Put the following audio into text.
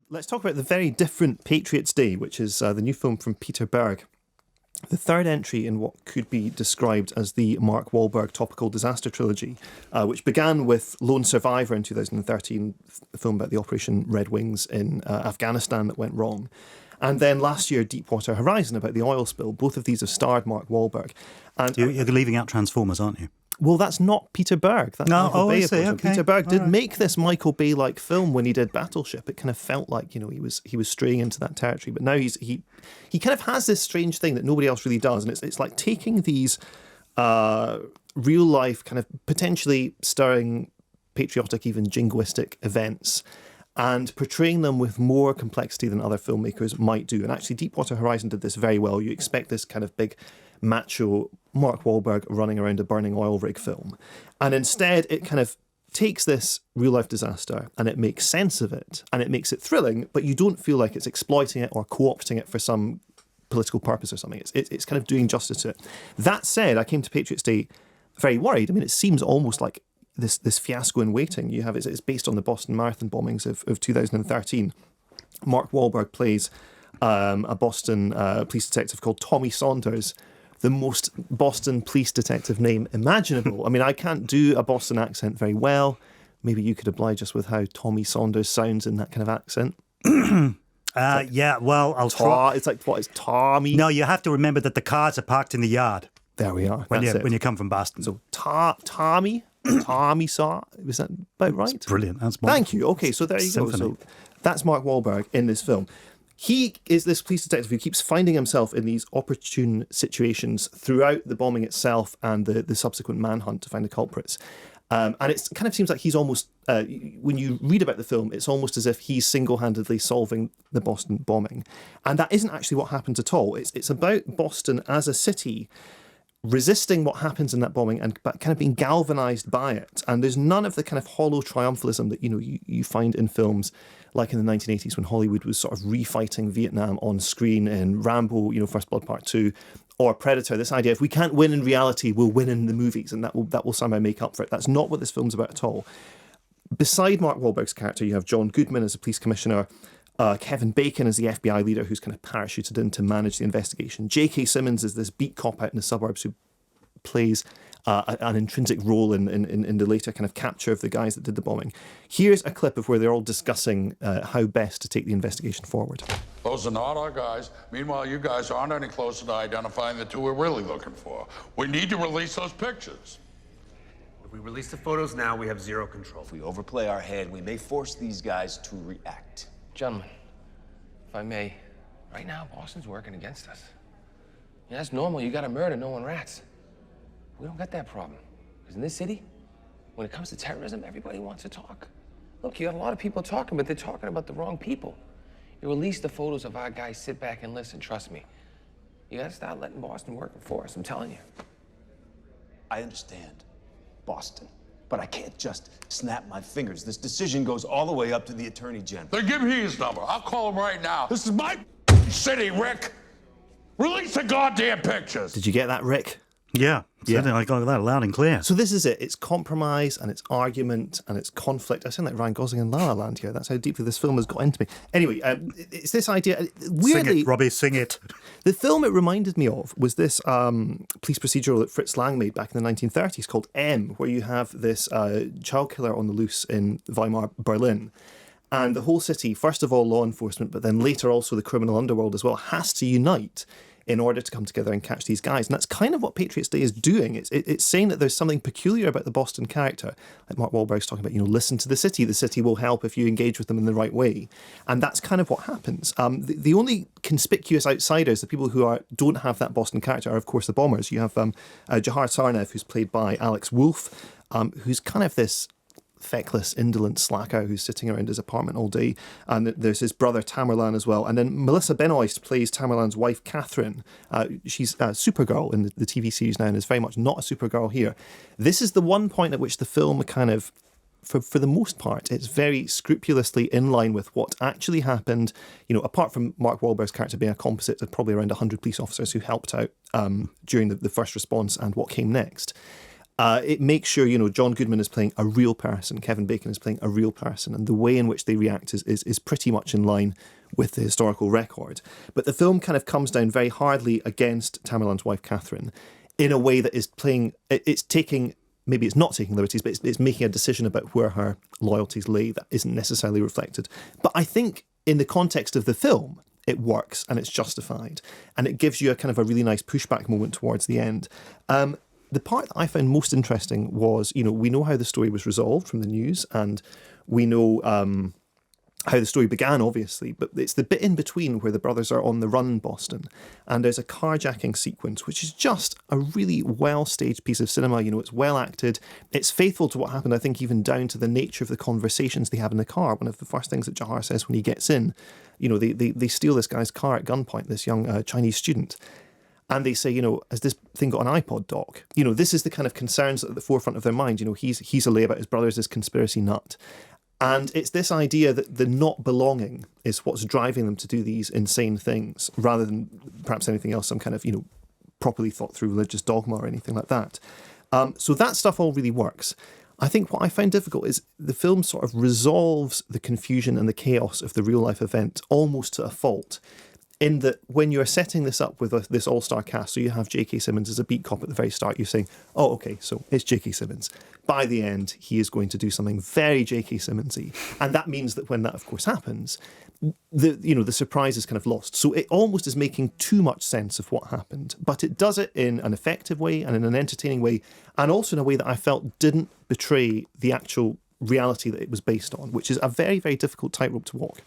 Let's talk about the very different Patriots Day, which is the new film from Peter Berg. The third entry in what could be described as the Mark Wahlberg topical disaster trilogy, which began with Lone Survivor in 2013, the film about the Operation Red Wings in Afghanistan that went wrong. And then last year, Deepwater Horizon, about the oil spill. Both of these have starred Mark Wahlberg. And You're leaving out Transformers, aren't you? well, that's not Peter Berg. That's Michael Bay, I of see. course. Okay. Peter Berg did make this Michael Bay-like film when he did Battleship. It kind of felt like, he was straying into that territory. But now he kind of has this strange thing that nobody else really does, and it's like taking these real life kind of potentially stirring, patriotic, even jingoistic events, and portraying them with more complexity than other filmmakers might do. And actually, Deepwater Horizon did this very well. You expect this kind of big macho Mark Wahlberg running around a burning oil rig film. And instead, it kind of takes this real-life disaster and it makes sense of it and it makes it thrilling, but you don't feel like it's exploiting it or co-opting it for some political purpose or something. It's kind of doing justice to it. That said, I came to Patriots Day very worried. I mean, it seems almost like this fiasco in waiting. You have it's based on the Boston Marathon bombings of 2013. Mark Wahlberg plays a Boston police detective called Tommy Saunders, the most Boston police detective name imaginable. I mean, I can't do a Boston accent very well. Maybe you could oblige us with how Tommy Saunders sounds in that kind of accent. Yeah, well, I'll try. It's like, what is Tommy? No, you have to remember that the cars are parked in the yard. There we are. When That's it. you come from Boston. So Tommy Saw. Was that about right? It's brilliant. That's Thank you. Okay, so there you go. So that's Mark Wahlberg in this film. He is this police detective who keeps finding himself in these opportune situations throughout the bombing itself and the subsequent manhunt to find the culprits. And it kind of seems like he's almost, when you read about the film, it's almost as if he's single-handedly solving the Boston bombing. And that isn't actually what happens at all. It's about Boston as a city resisting what happens in that bombing and kind of being galvanized by it. And there's none of the kind of hollow triumphalism that you find in films like in the 1980s when Hollywood was sort of refighting Vietnam on screen in Rambo, First Blood Part 2, or Predator. This idea, if we can't win in reality, we'll win in the movies, and that will somehow make up for it. That's not what this film's about at all. Beside Mark Wahlberg's character, you have John Goodman as a police commissioner, Kevin Bacon as the FBI leader who's kind of parachuted in to manage the investigation. J.K. Simmons is this beat cop out in the suburbs who plays an intrinsic role in the later kind of capture of the guys that did the bombing. Here's a clip of where they're all discussing how best to take the investigation forward. Those are not our guys. Meanwhile, you guys aren't any closer to identifying the two we're really looking for. We need to release those pictures. If we release the photos now, we have zero control. If we overplay our hand, we may force these guys to react. Gentlemen, if I may, right now, Boston's working against us. Yeah, that's normal. You got a murder, no one rats. We don't got that problem. Because in this city, when it comes to terrorism, everybody wants to talk. Look, you got a lot of people talking, but they're talking about the wrong people. You release the photos of our guys, sit back and listen, trust me. You gotta start letting Boston work for us, I'm telling you. I understand, Boston, but I can't just snap my fingers. This decision goes all the way up to the Attorney General. Then give me his number. I'll call him right now. This is my city, Rick. Release the goddamn pictures. Did you get that, Rick? Yeah. I got that loud and clear. So this is it. It's compromise and it's argument and it's conflict. I sound like Ryan Gosling in La La Land here. That's how deeply this film has got into me. Anyway, it's this idea. Weirdly, sing it, Robbie, sing it. The film it reminded me of was this police procedural that Fritz Lang made back in the 1930s called M, where you have this child killer on the loose in Weimar, Berlin. And the whole city, first of all law enforcement, but then later also the criminal underworld as well, has to unite in order to come together and catch these guys. And that's kind of what Patriots Day is doing. It's saying that there's something peculiar about the Boston character. Like Mark Wahlberg's talking about, listen to the city. The city will help if you engage with them in the right way. And that's kind of what happens. The only conspicuous outsiders, the people who don't have that Boston character, are, of course, the bombers. You have Jahar Sarnev, who's played by Alex Wolff, who's kind of this feckless, indolent slacker who's sitting around his apartment all day. And there's his brother Tamerlan as well. And then Melissa Benoist plays Tamerlan's wife, Catherine. She's Supergirl in the TV series now and is very much not a Supergirl here. This is the one point at which the film kind of, for the most part, it's very scrupulously in line with what actually happened. Apart from Mark Wahlberg's character being a composite of probably around 100 police officers who helped out during the first response and what came next. It makes sure, John Goodman is playing a real person, Kevin Bacon is playing a real person, and the way in which they react is pretty much in line with the historical record. But the film kind of comes down very hardly against Tamerlane's wife, Catherine, in a way that is maybe it's not taking liberties, but it's making a decision about where her loyalties lay that isn't necessarily reflected. But I think in the context of the film, it works and it's justified. And it gives you a kind of a really nice pushback moment towards the end. The part that I found most interesting was, we know how the story was resolved from the news, and we know how the story began, obviously, but it's the bit in between where the brothers are on the run in Boston, and there's a carjacking sequence, which is just a really well-staged piece of cinema. It's well acted. It's faithful to what happened, I think, even down to the nature of the conversations they have in the car. One of the first things that Jahar says when he gets in, they steal this guy's car at gunpoint, this young Chinese student. And they say, has this thing got an iPod, Doc? This is the kind of concerns at the forefront of their mind. He's a lay about his brother's this conspiracy nut. And it's this idea that the not belonging is what's driving them to do these insane things, rather than perhaps anything else, some kind of, properly thought through religious dogma or anything like that. So that stuff all really works. I think what I find difficult is the film sort of resolves the confusion and the chaos of the real life event almost to a fault, in that when you're setting this up with this all-star cast, so you have J.K. Simmons as a beat cop at the very start, you're saying, oh, okay, so it's J.K. Simmons. By the end, he is going to do something very J.K. Simmons-y. And that means that when that, of course, happens, the surprise is kind of lost. So it almost is making too much sense of what happened. But it does it in an effective way and in an entertaining way, and also in a way that I felt didn't betray the actual reality that it was based on, which is a very, very difficult tightrope to walk.